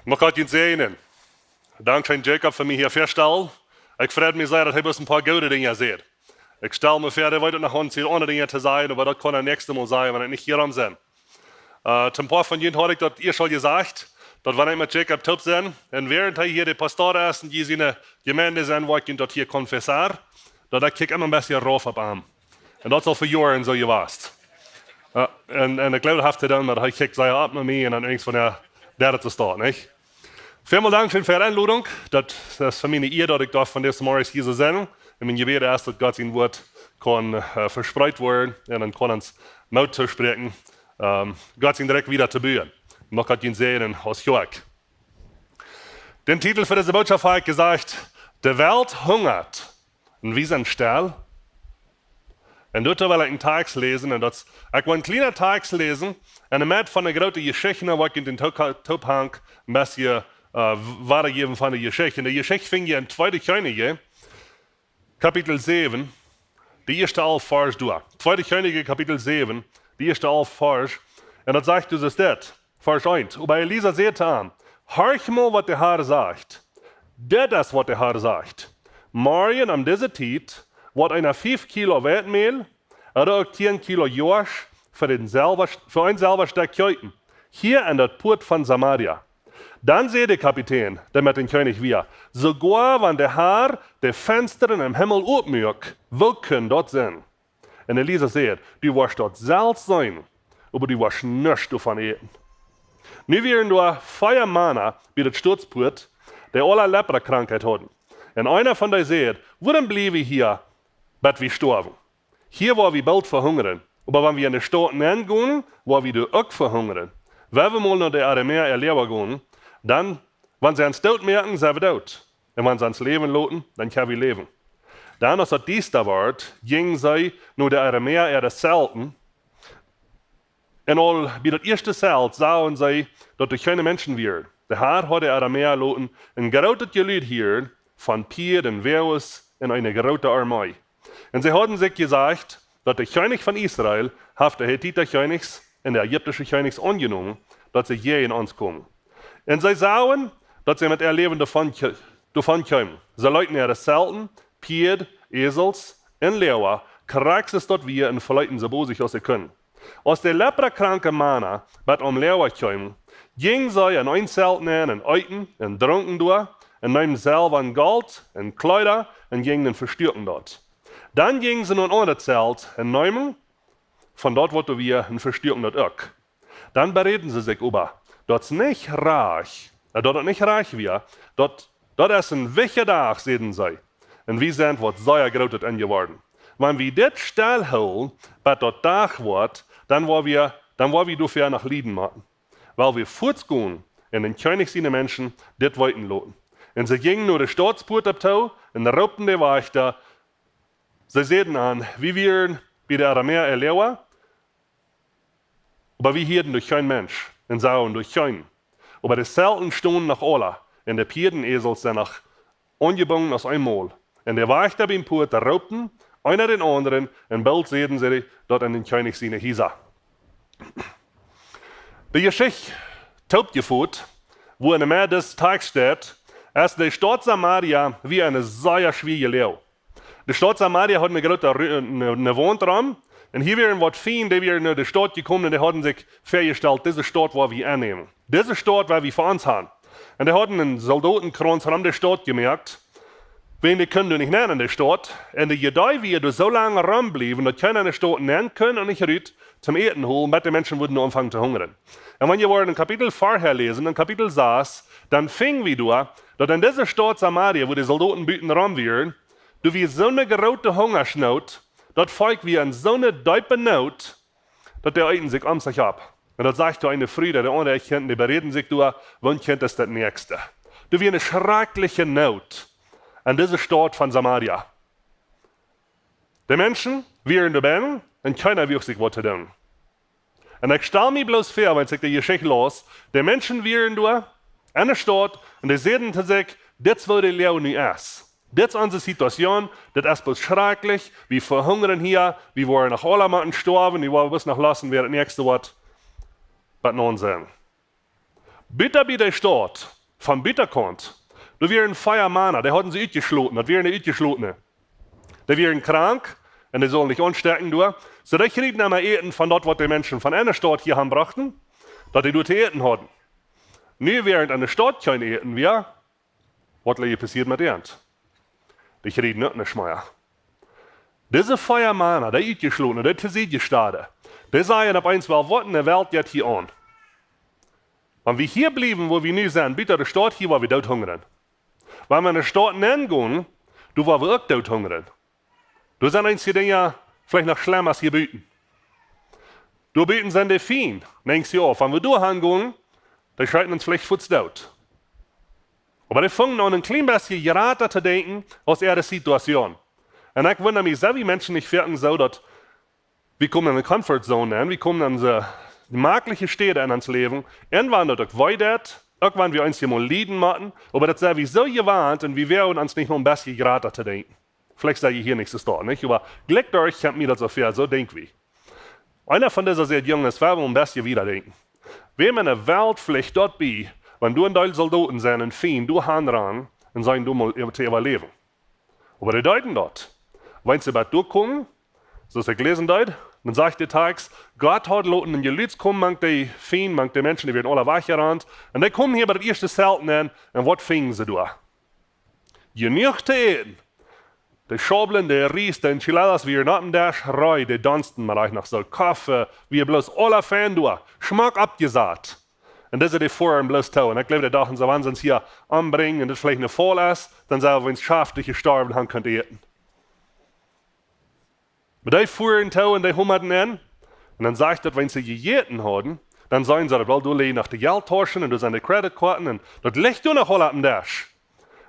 Mag Gott ihn segnen. Dankeschön Jacob für mich hier feststellen. Ich freue mich sehr, dass er ein paar gute Dinge sieht. Ich stelle mir vor, er wollte nach uns ohne Dinge zu sein, aber das kann er nächstes Mal sein, wenn er nicht hier am sind. Zum paar von Ihnen hatte ich das ihr schon gesagt, dass wenn ich mit Jacob top sind, und während er hier der Pastor ist und die seine Gemeinde sind, wo ich ihn dort hier konfessiere, dass ich immer ein bisschen rauf auf ihm. Und das soll für Jahre so gewesen. Und ich glaube, dass dann, dass ich kickt seine Ab mit mir und dann irgendwas von der zu starten, nicht? Vielen Dank für die Einladung. Das ist für mich eine Ehre, dass ich von diesem Morgen hier sein. Ich bin gebeten, dass Gott sein Wort kann verspreit werden und dann kann uns Mut zu sprechen. Gott sein direkt wieder zu bühen. Noch Gott ihn sehen aus Jörg. Den Titel für diese Botschaft habe ich gesagt, die Welt hungert. Und wie sind still? Und dort will ich einen Text lesen, und das, ich will einen kleinen Text lesen, und mit von der großen Geschichte, wo ich in den Tophang ein bisschen weitergeben von der Geschichte. Und die Geschichte fing ja in 2. Könige, Kapitel 7, die erste 11 Vers durch. 2. Könige, Kapitel 7, die erste 11 Vers. Und das sagt uns das, Vers 1. Und bei Elisa seht an, horch mal, was der Herr sagt. Das ist, was der Herr sagt. Morgen an dieser Zeit wird einer 5 Kilo Wetmehl oder auch 10 Kilo Josch für ein selber Stück Käuten. Hier an der Port von Samaria. Dann seht der Kapitän, der mit dem König wir, sogar wenn der Herr die Fenster im Himmel aufmögt, wir können dort sein. Und Elisa sagt, du wirst dort selbst sein, aber du wirst nichts davon eten. Nu wären nur 4 Männer bei der Sturzport, die alle Lepra-Krankheit hatten. Und einer von denen sagt, warum bleiben wir hier, bis wir sterben? Hier war wir bald verhungern, aber wenn wir in die Stadt hingehen, war wir auch verhungern. Wenn wir mal nach der Aramäer erleben gehen, dann, wenn sie uns tot merken, sind wir tot. Und wenn sie uns leben lassen, dann können wir leben. Dann, als das dies da war, gingen sie nach der Aramäer das Zelten. Und all bei das erste Zelt sahen sie, dass die keine Menschen wären. Der Herr hat der Aramäer lassen, ein gerautet Gelüt hier von Pied und Wehrus in eine geraute Armee. Und sie hatten sich gesagt, dass der König von Israel hat der Hethiter Königs und der ägyptische Königs angenommen, dass sie je in uns kommen. Und sie sahen, dass sie mit ihr Leben davon kommen. Sie leuten ihre Zelten, Pied, Esels und Leber, kraxes dort wir und verleiten sie, wo sich aus sie können. Als der leprakranke Männer mit Leber kamen, gingen sie in ein Zelt nehmen und euten und tranken durch und nahmen selber Gold und Kleider und gingen den Verstärken dort. Dann gingen sie in ein anderes Zelt und nahmen von dort, wo wir und verstärken dort auch. Dann bereden sie sich über, dort nicht reich, dort nicht reich wir, dort ist ein wichtiger Tag, sehen sie. Und wir sind, was sehr groß geworden. Wenn wir das stillhalten, bis dort Tag wird, dann wollen wir dafür nach Lieden machen. Weil wir fortgehen und den König seine Menschen das wollten lassen. Und sie gingen nur die Staatsport abtau und raubten die Wächter. Sie sehen an, wie wir bei der Aramäer erleben, aber wir hielten durch kein Mensch und sahen durch keinen. Aber die Zelten stunden nach Ola und die Pierdenesel sind nach ungebunden aus einmal. Und der Wächter beim Port raubten einer den anderen und bald sehen sie dort an den König seine Hisa. Die Geschichte taubt geführt, wo in der Mitte des Tages steht, ist die Stadt Samaria wie eine sehr schwierige Lehre. Die Stadt Samaria hat eine Wohnraum und hier wären was Fien, die wären in die Stadt gekommen und die hatten sich vorgestellt, diese Stadt war wir annehmen. Diese Stadt war wir für uns haben. Und die hatten einen Soldatenkranz um die Stadt gemerkt, wen die können nicht nennen in der Stadt. Und die Idee, wie du so lange rumblieben, dass keiner in der Stadt nennen können und nicht rüt zum Eten holen, mit den Menschen würden nur anfangen zu hungern. Und wenn ihr wollt ein Kapitel vorher lesen, ein Kapitel 6, dann fing wir durch, dass in dieser Stadt Samaria, wo die Soldaten büten rum wären, du wie so eine gerote Hungersnot, dort folgt wie in so eine diepe Not, dass die Eiten sich um sich ab. Und das sagt du eine Friede, der andere kennt, die bereden sich durch, wann kennt das Nächste. Du wie eine schreckliche Not an dieser Stadt von Samaria. Die Menschen wären da drin und keiner will sich was tun. Und ich stelle mir bloß vor, wenn ich die Geschichte los, die Menschen wären da in der Stadt und die sehen sich, das würde Leo nicht essen. Das ist unsere Situation, das ist bloß schrecklich, wir verhungern hier, wir wollen nach Olamatten sterben, wir wollen bis nach lassen, wer das nächste Wort, was nun sagen. Bitte bei der Stadt, von Bitterkant. Da wären Feiermänner, die hatten sie ausgeschlossen, das wären die Ausgeschlossene. Die wären krank und die sollen nicht anstecken, du. So, die kriegen einmal Eten von dort, was die Menschen von einer Stadt hier haben brachten, dass die dort zu eten hatten. Nie während eine Stadt kein Eten wäre, was passiert mit denen? Die kriegen nicht mehr. Diese Feiermänner, die Ausgeschlossene, die Tesiegestade, die sagen ab eins, was in der Welt jetzt hier an? Wenn wir hier bleiben, wo wir nie sind, bitte der Stadt hier, wo wir dort hungern. Wenn wir in der Stadt gehen, du wo wir auch dort hungern. Du sind einige Dinge vielleicht noch schlimmer als hier bieten. Du bieten sind die fein, denkst du auf. Wenn wir da hingehen, dann schreiten uns vielleicht Fuß dort. Aber die fangen an, ein klein bisschen gerater zu denken aus ihrer Situation. Und ich wundere mich sehr, wie Menschen nicht fertig so, dass wir kommen in eine Comfortzone an, wir kommen in so magliche Städte in uns Leben. Irgendwann wird es weiter, irgendwann wir uns hier mal leiden machen, aber das sei wie so gewarnt und wir werden uns nicht noch ein bisschen gerater zu denken. Vielleicht sei ich hier nichts da, nicht? Aber gleckt euch, ich mir das ungefähr so denkt wie. Einer von dieser sehr jungen ist, werden wir ein bisschen wieder denken. Wem in der Welt vielleicht dort bei, wenn du ein Teil Soldaten sein und Fien, du hanran und sagen, du mal zu überleben. Aber die Deuten dort, wenn sie bei durchkommen, so ist er gelesen dort, dann sagt der Text, Gott hat Leuten in die Leute kommen, manch die Fien, manch die Menschen, die werden alle wachgerannt, und die kommen hier bei der ersten Zelten an, und was fingen sie da? Genug zu eten. Die Schabeln, die Ries, die Enchiladas, wie ihr nach dem Dash rei, die tanzen mit euch noch so Kaffee, wie ihr bloß alle Fan da, Schmack abgesagt. Und das ist die Vorher bloß tun. Und ich glaube, die dachten, so, wenn sie uns hier anbringen und das vielleicht eine Voll ist, dann sagen wir, wenn es schafft, die gestorben haben, könnt ihr eten. Aber die fuhren tau und die hummerten an, und dann sagt er, wenn sie gegessen haben, dann sagen sie, weil du legst nach der Geldtaschen und du sind die Kreditkarten und das legt du noch alle auf dem Dash.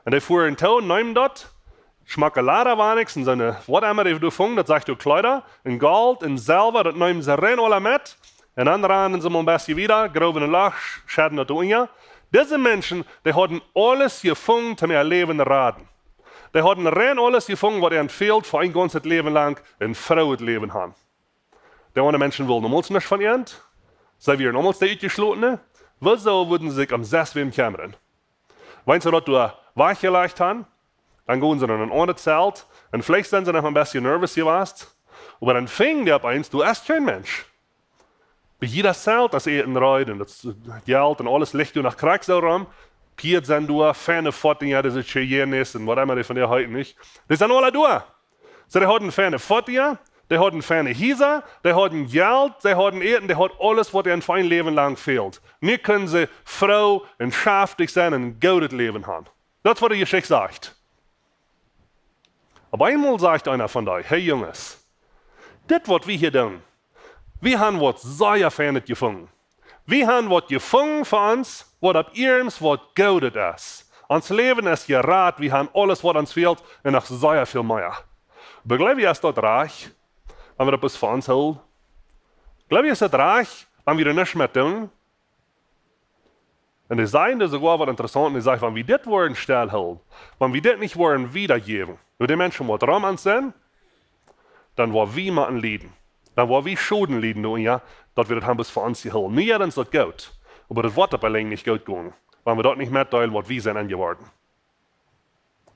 Und die fuhren tau und nehmen dort, Schmackelade war nichts, und seine, was immer die du fungen, das sagt du Kleider, in Gold, in Silber, das nehmen sie rein alle mit, und dann rennen sie mal ein bisschen wieder, groben ein Loch, schaden das unja. Diese Menschen, die hatten alles gefunden, um ihr Leben raten. Die hatten rein alles gefunden, was ihnen fehlt, für ein ganzes Leben lang ein frohes Leben haben. Die anderen Menschen wollen nochmals nicht von ihnen, sie werden nochmals die Ausgeschlossene, wieso würden sie sich am Sesswem kümmern? Wenn sie dort wachgelegt haben, dann gehen sie in ein anderes Zelt und vielleicht sind sie noch ein bisschen nervös gewesen, aber dann fingen die ab eins, du bist kein Mensch. Bei jeder Zelt, das Eten rein und das Geld und alles legt du nach Kriegsauraum, Piet sind du, Ferne Fotten, ja, das ist Cheyennes und was immer die von der heute nicht. Die sind alle da. So, die hatten Ferne Fotten, die hatten Ferne Hieser, die hatten Geld, die hatten Eten, die hatten alles, was ihnen für ein Leben lang fehlt. Mir können sie froh und schaftig sein und ein gutes Leben haben. Das ist, was die Geschichte sagt. Aber einmal sagt einer von euch, hey Jungs, das, was wir hier tun, wir haben was sehr Feines gefunden. Wir haben was gefunden für uns, was ab ihrem was Gutes ist. Uns Leben ist gerat, wir haben alles, was uns fehlt, und noch sehr viel mehr. Aber glaube ich, ist das reich, wenn wir das für uns holen? Glaube ich, ist das reich, wenn wir das nicht mehr tun? Und die sagen das sogar was interessant, die sagen, wenn wir das wollen stillhalten, wenn wir das nicht wollen wiedergeben, nur die Menschen, die dran an sind, dann wollen wir mal leiden. Dann wollen wir Schulden leiden, ja, dass wir das haben bis für uns gehalten. Nicht jeder ist das gut, aber das wird dabei nicht gut gehen, wenn wir dort nicht mitteilen, was wir sind angeworden.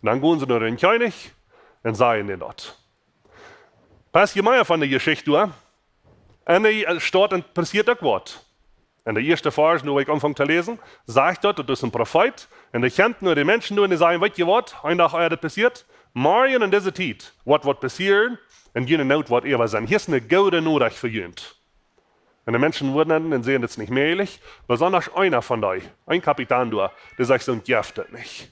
Dann gehen sie nur den König und sagen den dort. Pass mehr von der Geschichte durch. In der Stadt passiert auch was. In der ersten Vers, wo ich anfange zu lesen, sagt dort, das ist ein Prophet, und er kennt nur die Menschen, und die sagen, weißt du was, ein Tag das passiert, morgen in dieser Zeit, was wird passieren, und jene Not wird eher sein. Hier ist eine gute Nachricht für jünt. Und die Menschen wundern und sehen das nicht mehrlich, besonders einer von euch, ein Kapitän, der sagt, so ein Gift das nicht.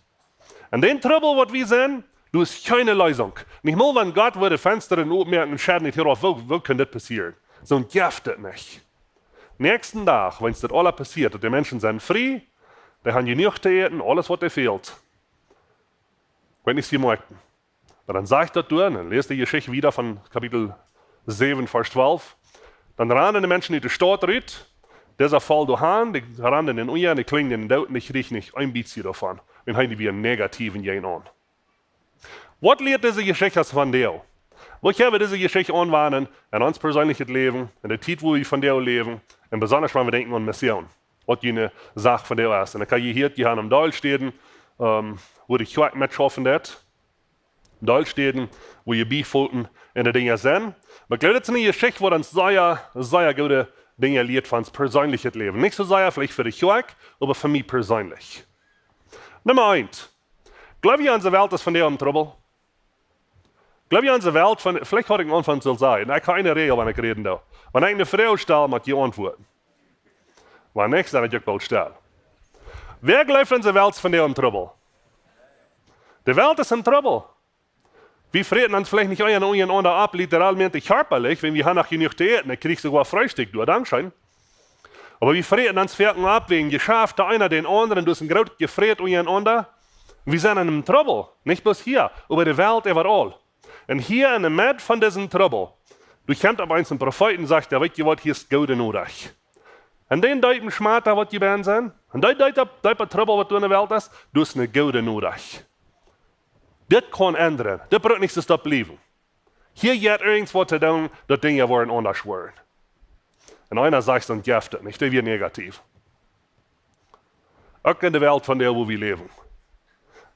Und den Trouble, was wir sehen, du hast keine Lösung. Nicht mal, wenn Gott würde Fenster und aufmerken und schaden nicht hierauf, wo kann das passieren? So ein Gift das nicht. Nächsten Tag, wenn es das alles passiert, und die Menschen sind frei, die haben genug zu eten, alles, was dir fehlt. Wenn ich sie möchten. Und dann sagt das durch, dann lest die Geschichte wieder von Kapitel 7, Vers 12. Dann rennen die Menschen in die Stadt rein, dieser Fall daheim, die rennen in den Uhren, die klingen in den Dauten, ich rieche nicht ein bisschen davon. Dann haben die wieder negativen Gehen an. Was lehrt diese Geschichte von dir? Ich habe diese Geschichte anwenden in uns persönliches Leben, in der Zeit, wo wir von dir leben, und besonders, wenn wir denken an Mission. wat je Sache von der ist. Und dann kann je hier, die haben am Dahl stehen, wo die Kirche mitschaffen hat. Am Dahl stehen, wo je Beifolten in der Dinge sind. Aber ich glaube, das ist eine Geschichte, wo dann sehr gute Dinge lehrt von uns persönliches Leben. Nicht so sehr vielleicht für die Kirche, aber für mich persönlich. Nummer 1. Glaube ich, unsere Welt ist von der Trouble? Glaube ich, unsere Welt, vielleicht hatte ich am Anfang zu sagen, ich habe eine Regel, wenn ich reden darf. Wenn ich eine Frau stelle, muss ich antworten. Wenn nicht, dann ich auch bald stellen. Wer glaubt, unsere Welt ist von der Trouble? Die Welt ist in Trouble. Wir freten uns vielleicht nicht einander ab, literalmente körperlich, wenn wir haben noch genug zu essen, dann kriegst du sogar Frühstück, du, Dankeschön. Aber wir freten uns Ferken ab wegen Geschäft, der einer den anderen, du hast ein Graut gefret untereinander. Wir sind in einem Trouble, nicht bloß hier, aber die Welt überall. Und hier in der Mitte von diesem Trouble, du kennst aber eins einen Propheten, sagt er, weißt du was, hier ist Gute nötig. Und den deuten Schmatter, was die werden sein, und den deuten Trouble, was du in der Welt hast, du hast eine Gute nötig. Das kann ändern, das braucht nicht zu bleiben. Hier geht irgendwas zu tun, dass Dinge werden anders werden. Und einer sagt dann, Jäfte, nicht, das wird negativ. Auch in der Welt, von der wo wir leben.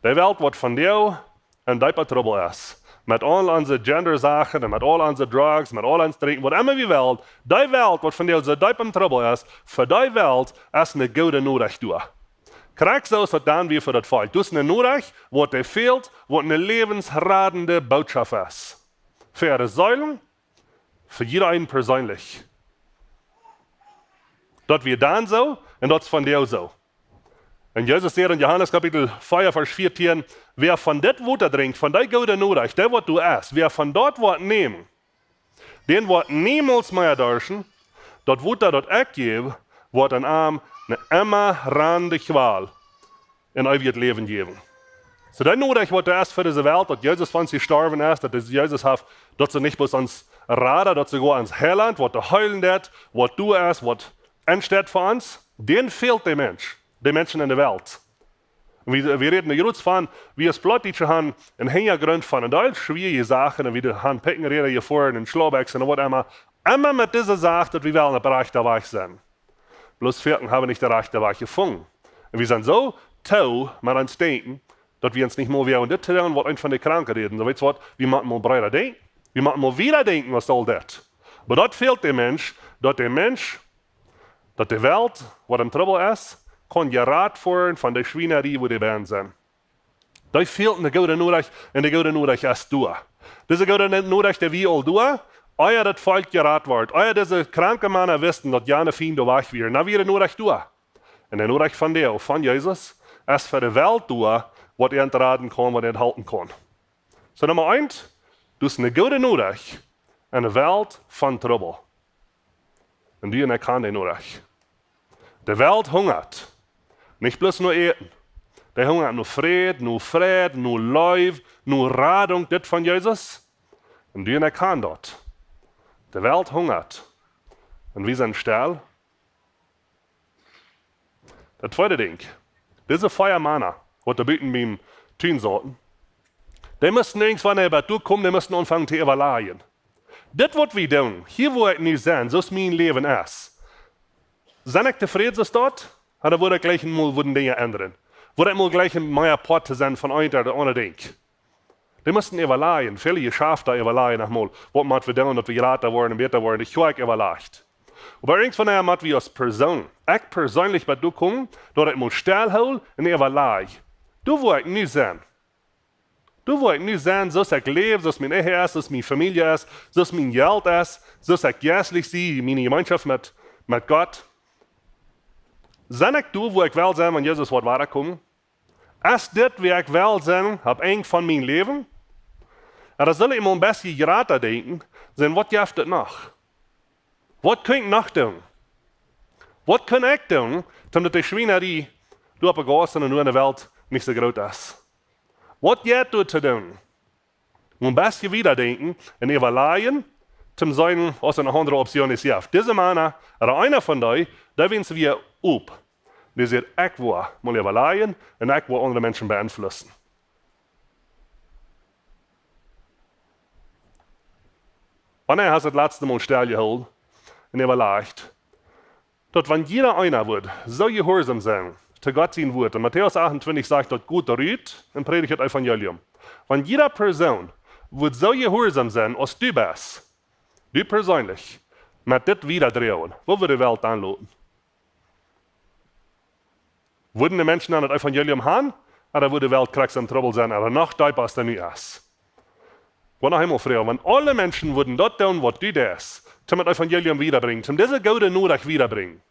Die Welt, was von der ein Diaper Trouble ist. Mit all unseren Gender-Sachen, und mit all unseren Drugs, mit all unseren Trinken, was immer wir wollen, die Welt, was von der so Diaper Trouble ist, für die Welt ist eine gute Nachricht durch. Kriegst du aus, was dann wir für das fehlt. Du hast eine Nachricht, was dir fehlt, was eine lebensrettende Botschaft ist. Für ihre Säulen, für jeder einen persönlich. Das wir dann so, und das von dir so. Und Jesus sagt in Johannes Kapitel 4, Vers 14, wer von das Wasser trinkt, von der guten Nachricht, der was du isst, wer von dort was nehmen, den wird niemals mehr dürfen, das Wasser, das ich gebe, wird an ihm eine immer rande Qual in euer Leben geben. So dann nur, was du erst für diese Welt, dass Jesus von uns gestorben ist, dass Jesus hat, dass sie nicht bloß uns Rader, dass sie sogar ans Heiland, was du heulen wird, was du erst, was entsteht für uns, den fehlt der Mensch, die Menschen in der Welt. Und wir reden jetzt von, wie es plötzlich haben, ein Hintergrund von einer ganz schwierigen Sachen, wie die haben Peckenräder hier vorne, und Schlaubergs und was immer mit dieser Sache, dass wir wollen ein Bereich der Weich sein. Bloß Vierten haben nicht der Reich der Weich gefunden. Und wir sind so tau mit uns denken, dass wir uns nicht mehr werden das tun, was ein von den Kranken reden. So weißt du was, wir machen mal breiter denken. Wir machen mal wieder denken, was soll das? Aber dort fehlt der Mensch, dass die Welt, was im Trouble ist, kann gerat werden von der Schweinerei, wo die Bären sind. Da fehlt eine gute Nachricht, und die gute Nachricht ist du. Diese gute Nachricht, die wir all tun, euer das Volk gerat wird, euer diese kranken Männer wissen, dass ja eine Feinde weg wird, na wir nur recht tun. Und die Nachricht von dir, von Jesus, ist für die Welt tun, was er entraden kann, was er enthalten kann. So Nummer 1, du hast eine gute Nachricht, eine Welt von Trouble. Und die kann die Nachricht. Die Welt hungert. Nicht bloß nur eten. Der hungert nur Frieden, nur Leib, nur Radung, das von Jesus. Und die kann dort. Die Welt hungert. Und wir sind still. Das zweite Ding. Diese Feuermänner, die da bitten beim tun sollten, die müssten irgendwann über du kommen, die müssten anfangen zu evaluieren. Das, was wir tun, hier wo ich nicht sein, so ist mein Leben ist. Sind ich zufrieden dort? Oder würde ich gleich mal Dinge ändern? Würde ich mal gleich ein neuer Port sein von einem oder anderen Ding? Die müssten evaluieren, viele Geschäfte evaluieren nochmal, was man wir tun, dass wir rater worden und besser worden. Ich habe evaluiert. Aber irgendwann haben wir als Person, ich persönlich bei du kommen, dass ich mal stillhole und evaluiere. Du willst nicht sein. Du willst nicht sein, so ich lebe, so mein Ehe ist, so meine Familie ist, so mein Geld ist, so ich geistlich sehe, meine Gemeinschaft mit Gott. Sind ich du, wo ich will sein, wenn Jesus wird weiterkommen? Ist das, wie ich will sein, hab eng von meinem Leben? Aber soll ich mal ein bisschen geraten denken, sein, was gibt es noch? Was kann ich noch tun? Was kann ich tun, damit die Schweinerei, du hast begossen und nur in der Welt nicht so groß ist? Was geht du zu tun? Ein bisschen wieder denken und evaluieren, zum sagen, was eine andere Option ist. Ja, diese Männer, oder einer von euch, da werden sie wieder up. Die sagt, ich will mal evaluieren und ich will andere Menschen beeinflussen. Wann hast du das letzte Mal still geholt und evaluiert, dass wenn jeder einer wird, so gehorsam sein, zu Gott sein wird. Und Matthäus 28 sagt, dass Gott rührt und predigt das Evangelium. Wenn jeder Person wird so gehorsam sein, als du bist, du persönlich, mit das wieder drehen, wo wird die Welt anlauten? Würden die Menschen an das Evangelium haben, oder würde die Welt kriegst in Trouble sein, oder noch tiefer als der nu ist? Wo noch einmal früher, wenn alle Menschen würden das tun, was du das, zum das Evangelium wiederbringen, zum diese gute Nachricht wiederbringen,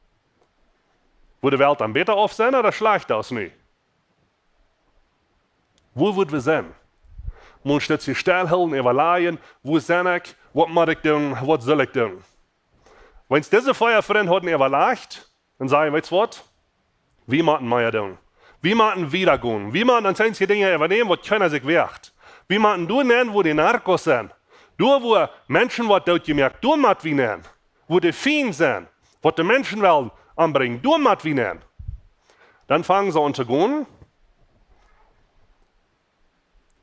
würde die Welt dann besser auf sein oder schlechter als nie? Wo würden wir sein? Man steht sich stillhalten, überlegen, wo sind ich, was muss ich tun, was soll ich tun? Wenn es diese Feuerfreunde hatten überlegt, dann sagen, weißt du was? Wie machen wir tun? Wie machen wir gehen? Wie machen uns einzige Dinge übernehmen, was keiner sich wehrt? Wie machen du nennen, wo die Narcos sind? Du, wo Menschen was dort gemerkt, du macht wie nennen. Wo die Fiend sind, was die Menschen wollen anbringen, du macht wie nennen. Dann fangen sie an zu gehen.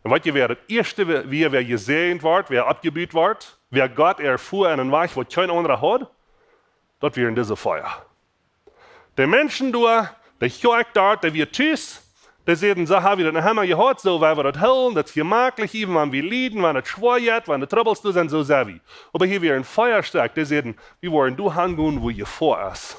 Und weißt du, wer das Erste, wer gesehen wird, wer abgebüht wird, wer Gott erfuhr einen Weg, was kein anderer hat, das wären diese Feuer. Die Menschen, die Jörg dort, die wir tüß, die sehen, so haben wir das Hammer gehört, so weil wir das hören, das ist gemaklich, even wenn wir leiden, wenn es schwer wird, wenn die Troubles sind, so sehr wie. Aber hier wären Feuerstärk, die sehen, wir wollen du hingehen, wo ihr vor ist.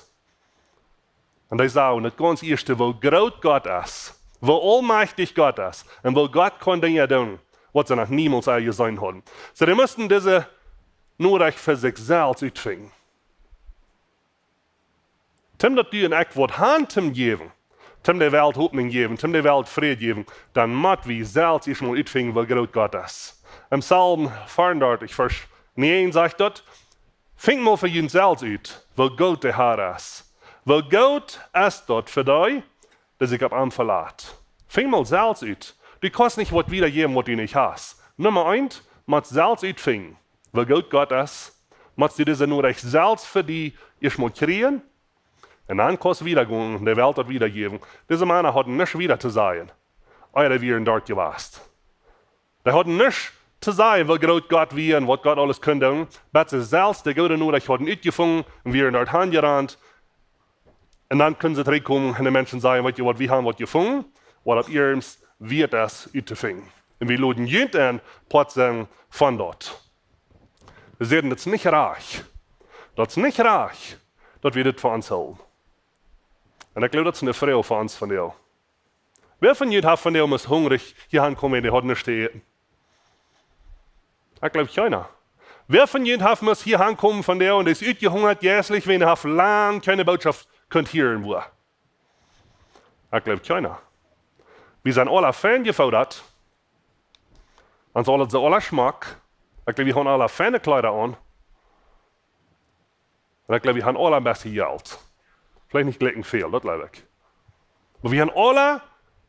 Und die sagen, das ganz Erste, wo groß Gott ist, wo allmächtig Gott ist, und wo Gott kann Dinge tun, was sie noch niemals gesehen haben. So, die müssten diese Nachricht für sich selbst ausfinden. Tim dat du en ek wat hand geben, tim de Welt Hoffnung geben, tim de Welt Frieden geben, dann muss wir selbst erstmal uitvinden, wo groß Gott ist. Im Psalm 34, Vers 9 sagt dort, fing mal für jeden selbst uit, wo Gott der Herr ist. Wo Gott ist dort für dich, dass ich ab ihm verlaat. Fing mal selbst uit. Du kannst nicht was wiedergeben, was du nicht hast. Nummer 1, muss selbst uitvinden, wo Gott ist, muss du diese nur recht selbst für dich erstmal kriegen. Und dann kannst du wiedergehen und der Welt das wiedergeben. Diese Männer hatten nichts wieder zu sagen. Oder wären dort gewesen. Die hatten nichts zu sagen, wie groß Gott war und was Gott alles könnte. Aber sie selbst, die gute Nachricht, hatten uitgefangen und wären dort hingerannt. Und dann können sie zurückkommen und die Menschen sagen, weißt du was, wir haben was gefunden, was ab ihrens wird das uitgefangen. Und wir laden jeden an, plötzlich von dort. Wir sehen, das ist nicht reich. Das ist nicht reich, dass wir das für uns halten. Und ich glaube, das ist eine Frau für uns von dir. Wer von euch hat von dir muss hungrig hier ankommen, die hat nichts zu essen? Ich glaube keiner. Wer von euch hat muss hier ankommen von dir und ist ausgehungert jährlich, wenn er lang keine Botschaft könnt hören wo? Ich glaube keiner. Wir sind alle Fan gefordert. Und so alles alle Geschmack. Ich glaube, wir haben alle feine Kleider an. Und ich glaube, wir haben alle ein bisschen Geld. Vielleicht nicht gleich viel, das glaube ich. Aber wir haben alle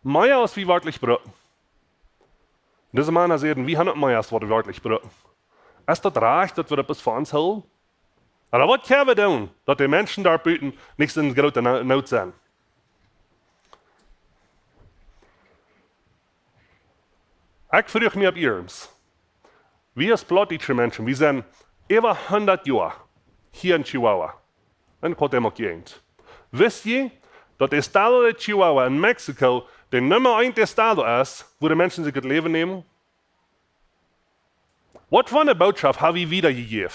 mehr als wir wirklich brauchen. Und diese Männer sagen, wir haben nicht mehr als wir wirklich brauchen. Ist das reich, dass wir etwas für uns holen? Aber was können wir tun, dass die Menschen da bieten nicht in großer Not sind? Ich frage mich ab ihrens. Wir als plattdeutsche Menschen, wir sind über 100 Jahre hier in Chihuahua. In Cuauhtémoc. Wisst ihr, dass der Estado de Chihuahua in Mexiko der Nummer 1 Estado ist, wo die Menschen sich das Leben nehmen? Was für eine Botschaft habe ich wiedergegeben?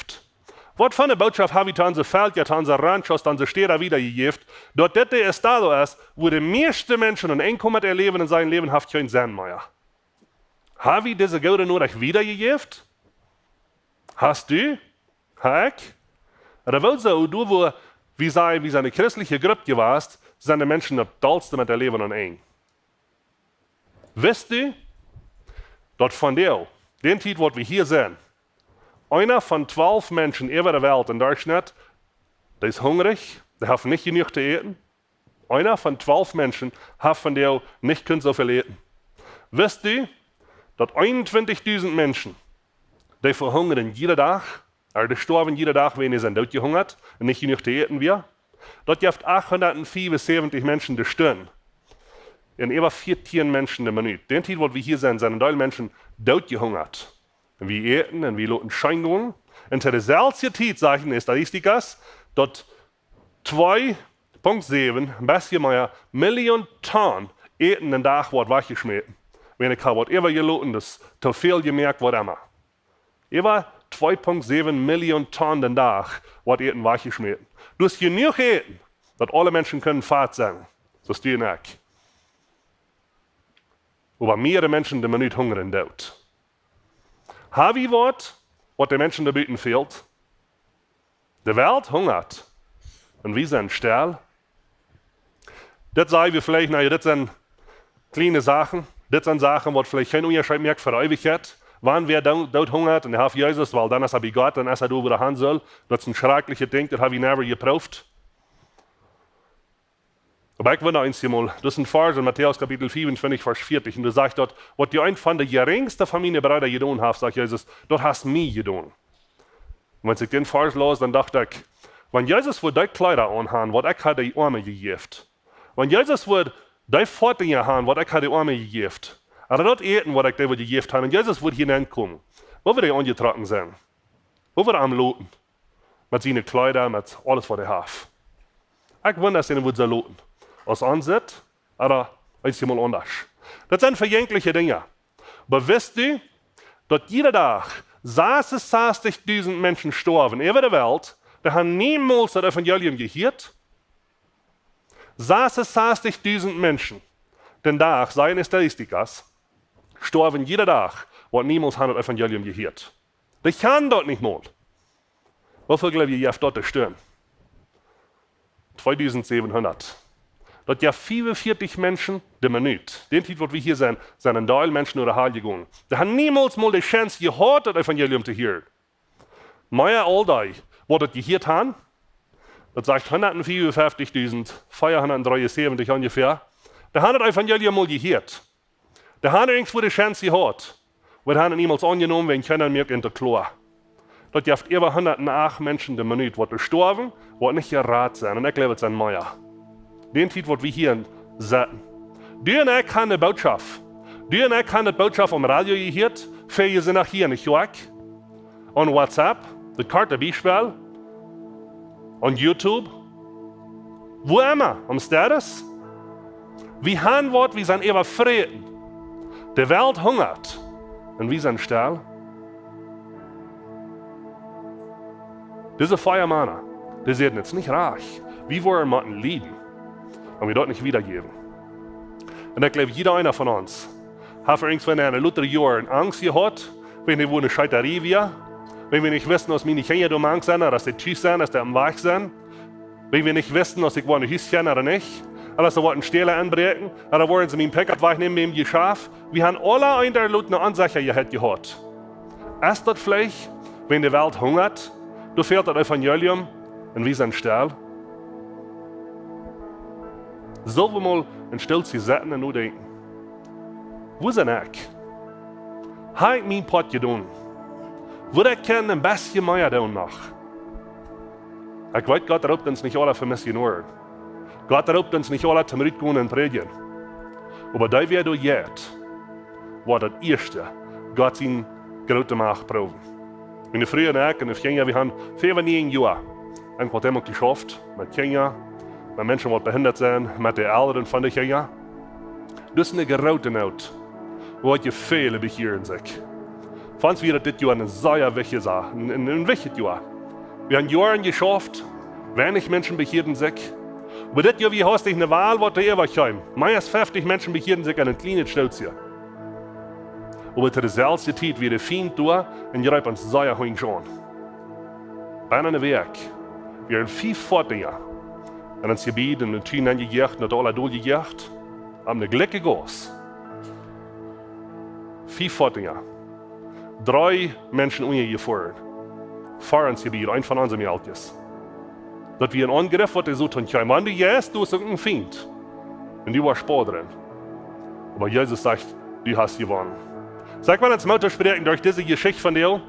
Was für eine Botschaft habe ich zu unserem Feld, zu unserem Ranchos, zu unseren Städten wiedergegeben? Dass das der Estado ist, wo die meisten Menschen ein Einkommen erleben in seinem Leben, hat keinen Sinn mehr. Habe ich diese gute Nachricht wiedergegeben? Hast du? Habe ich? Oder wohl so, du, wo wie eine christliche Gruppe warst, sind die Menschen das Tollste mit der Leben und ein. Wisst ihr, dass von dir, den Zeit, wo wir hier sind, einer von 12 Menschen über der Welt in Deutschland, der ist hungrig, der hat nicht genug zu essen. Einer von 12 Menschen hat von dir nicht so viel essen. Wisst ihr, dass 21.000 Menschen, die verhungern jeden Tag, die sterben jeden Tag, wenn sie sind durchgehungert und nicht genug zu essen wir. Dort gibt 874 Menschen die Stunde. Und über 14 Menschen die Minute. Den Zeit, wo wir hier sind, sind alle Menschen durchgehungert. Und wir essen und wir lassen Schein gehen. Und zu der selben Zeit sagen die Statistiker, dass 2,7, ein bisschen mehr, Millionen Tonnen eten den Tag wird weggeschmissen. Wenn ich habe immer geloten, das zu viel gemerkt wird immer. Über 2,7 Millionen Tonnen den Tag wird eten weggeschmissen. Du hast genug eten, dass alle Menschen können fett sein. So ist die nicht. Aber mehrere Menschen, die man nicht hungern dort. Habe ich was den Menschen da bieten fehlt? Die Welt hungert. Und wir sind still. Das sagen wir vielleicht, naja, das sind kleine Sachen. Das sind Sachen, die vielleicht kein Unterschied merkt für Ewigkeit. Wann wer dort hungert und der hat Jesus, weil dann ist er bei Gott, dann ist er da, wo er hin soll. Das ist ein schreckliches Ding, das habe ich never geprüft. Aber ich will noch eins hier mal, das ist ein Vers in Matthäus Kapitel 24, Vers 40. Und du sagst dort, was die ein von der geringsten Familienbrüder getan hat, sagt Jesus, dort hast du mich getan. Und wenn ich den Vers los, dann dachte ich, wenn Jesus würde die Kleider anhaben, was ich hatte die Arme gegeben. Wenn Jesus würde die Pfoten haben, was ich hatte die Arme gegeben. Aber dort eten, was ich dir gegeben habe, und Jesus würde hineinkommen. Wo würde er angetragen sein? Wo würde er am Loten? Mit seinen Kleidern, mit alles, was er hat. Ich wundere, dass er würde loten. Aus Ansatz, oder ist mal anders. Das sind verjängliche Dinge. Aber wisst ihr, dass jeder Tag 60.000 Menschen sterben über der Welt, die haben niemals das Evangelium gehört? 60.000 Menschen, den Tag, seien Statistikas, sterben jeder Tag, und niemals haben das Evangelium gehört. Die kann dort nicht mal. Wofür glaubt ihr, dort stehen? 2700. Das ja 44 Menschen der Minute. Den Titel, was wir hier sehen, sind ein Teil Menschen oder Heiligung. Die haben niemals mal die Chance gehört, das Evangelium zu hören. Mehr all die, was das gehört haben, das sagt 154.473 ungefähr, die haben das Evangelium mal gehört. Die haben irgendwo die Chance gehört. Wir haben niemals angenommen, wenn keiner mehr in der Klar. Das gibt über 108 Menschen der Minute, die gestorben, die nicht geraten sind. Und ich glaube, es sind mehr. Den Titel, was wir hier sehen. Du und ich haben die Botschaft. Du und ich haben die Botschaft am Radio gehört. Viele sind auch hier nicht weg. On WhatsApp, das Karte Beispiel. On YouTube. Wo immer, am Status. Wir haben was, wir sind immer Frieden. Die Welt hungert. Und wir sind still. Diese Feuermänner, die sind jetzt nicht reich. Wir wollen jemanden lieben. Und wir dort nicht wiedergeben. Und ich glaube, jeder einer von uns hat irgendwann in einer Luther Jahren Angst gehabt, wenn wir eine Scheiterei wir, wenn wir nicht wissen, dass wir nicht hier Angst sind, dass die tschüss sind, dass die am Weg sind, wenn wir nicht wissen, dass ich wohne Hüschen oder nicht, oder dass sie wollten Stelle anbrechen, oder wollen sie mir ein Pickup wegnehmen mit dem Geschäft. Wir haben alle in der Luther eine Unsicherheit gehabt. Ist das vielleicht, wenn die Welt hungert, du fehlt das Evangelium und wir sind still? Sollen wir mal in Stillzeit sitzen und nur denken, wo sind ich? Habe ich mein Part getan? Würde ich gerne ein bisschen mehr tun noch? Ich weiß, Gott erlaubt uns nicht alle für Missionare. Gott erlaubt uns nicht alle zum Rittgehen und Predigen. Aber da wir du jetzt, war das erste, Gott seine große Macht proben. In der frühen Zeit, in Kenia, wir haben 95 Jahre, ich habe immer geschafft, mit Kenia, mit Menschen, die behindert sind, mit den Älteren von der Kenia. Das ist eine große Not, wo je viele bekehren sich. Fand wir das Jahr eine sehr wichtige Sache, ein wichtiges Jahr. Wir haben Jahre geschafft, wenig Menschen bekehren sich. Aber das Jahr, wie hast du eine Wahl, was da kommt. Mehr als 50 Menschen bekehren sich an einem kleinen Stutz hier. Aber zu derselben Zeit wird der Feind da und ihr habt uns sehr hoch schon. Bei einem Weg, wir haben 5 Fortdinge. En ons gebied in de tuin aangejaagd, naar alle doorgejaagd. Am de gelijke goos. 4 Fortingen. 3 Menschen umgefahren. Vor ons gebied, ein von unseren Ältesten. Dat wir ein Angriff, was so tun können. Wenn du jetzt, du hast einen Feind. Und du warst Spur drin. Aber Jesus sagt, du hast gewonnen. Sag mal ins Motto sprechen durch diese Geschichte von dir.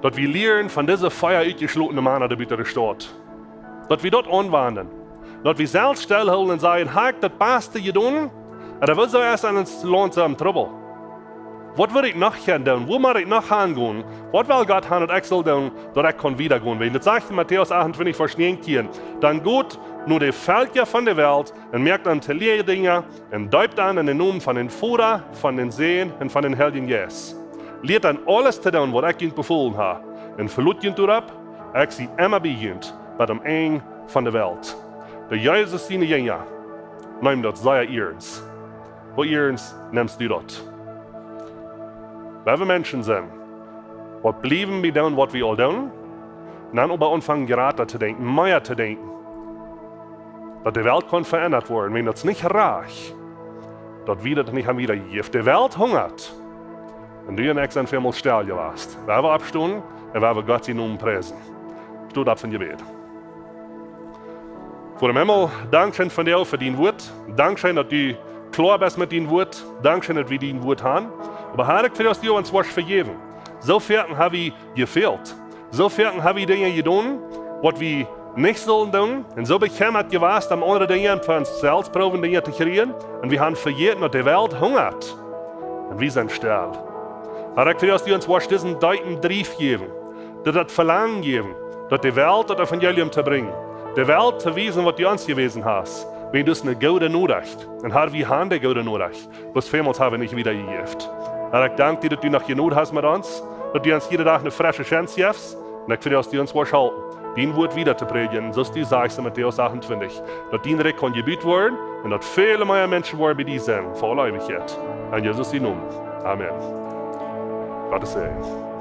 Dass wir lernen von dieser Feuer ausgeschlossenen Männer, die bitte steht. Dass wir dort anwandern. Dass wir selbst stillhalten und sagen, habe ich das Beste getan? Oder willst du erst an uns langsam Trouble? Was würde ich noch gerne tun? Wo muss ich noch hingehen? Was will Gott haben, dass ich soll tun, dass ich kann wiedergehen? Wenn das sagt in Matthäus 28, Vers 19, dann geht nur die Völker von der Welt und merkt an die Lehrdinge und deupt an in den Namen von den Vater, von den Sehen und von den Helden Jesus. Lehrt dann alles zu tun, was ich ihnen befohlen habe. Und verlut ihnen darauf, ich sie immer bei ihnen, bei dem Eng von der Welt. Der Jesus seine Jünger, nehmen das sehr ernst. Wo ernst nimmst du das? Weil wir Menschen sind, was bleiben wir tun, was wir all tun, und dann aber anfangen gerade zu denken, mehr zu denken, dass die Welt kann verändert werden, wenn das nicht reicht, dass wir das nicht wieder gibt. Die Welt hungert. Und du und ich sind vielmal still gewesen. Wir haben abstunden und wir haben Gott seinen Namen preisen. Steht ab von Gebet. Vor dem Himmel, Dankeschön von dir für dein Wort. Dankeschön, dass du klar bist mit deinem Wort. Dankeschön, dass wir dein Wort haben. Aber Herr, ich will dir uns was vergeben. So viel habe ich gefehlt. So viel habe ich Dinge getan, was wir nicht sollen tun. Und so bekämmert gewesen, am andere Dinge für uns selbst proben, Dinge zu kriegen. Und wir haben vergessen, dass die Welt hungert. Und wir sind still. Herr, ich will dir uns was diesen deuten Brief geben. Das Verlangen geben, dass die Welt das Evangelium zu bringen. Die Welt zu wissen, was du uns gewesen hast. Wenn du es eine gute Nachricht. Und Herr, wir haben die gute Nachricht. Bloß vielmals haben wir nicht wieder gegeben. Herr, ich danke dir, dass du noch genug hast mit uns, dass du uns jeden Tag eine frische Chance gibst. Und ich will, dass du uns was halten, dein Wort wieder zu predigen. So ist die sagst in Matthäus 28. Dass dein Recht kann gebüht werden und dass viele mehr Menschen werden bei dir sind, vor aller Ewigkeit. In Jesus' Namen. Amen. Gottes Segen.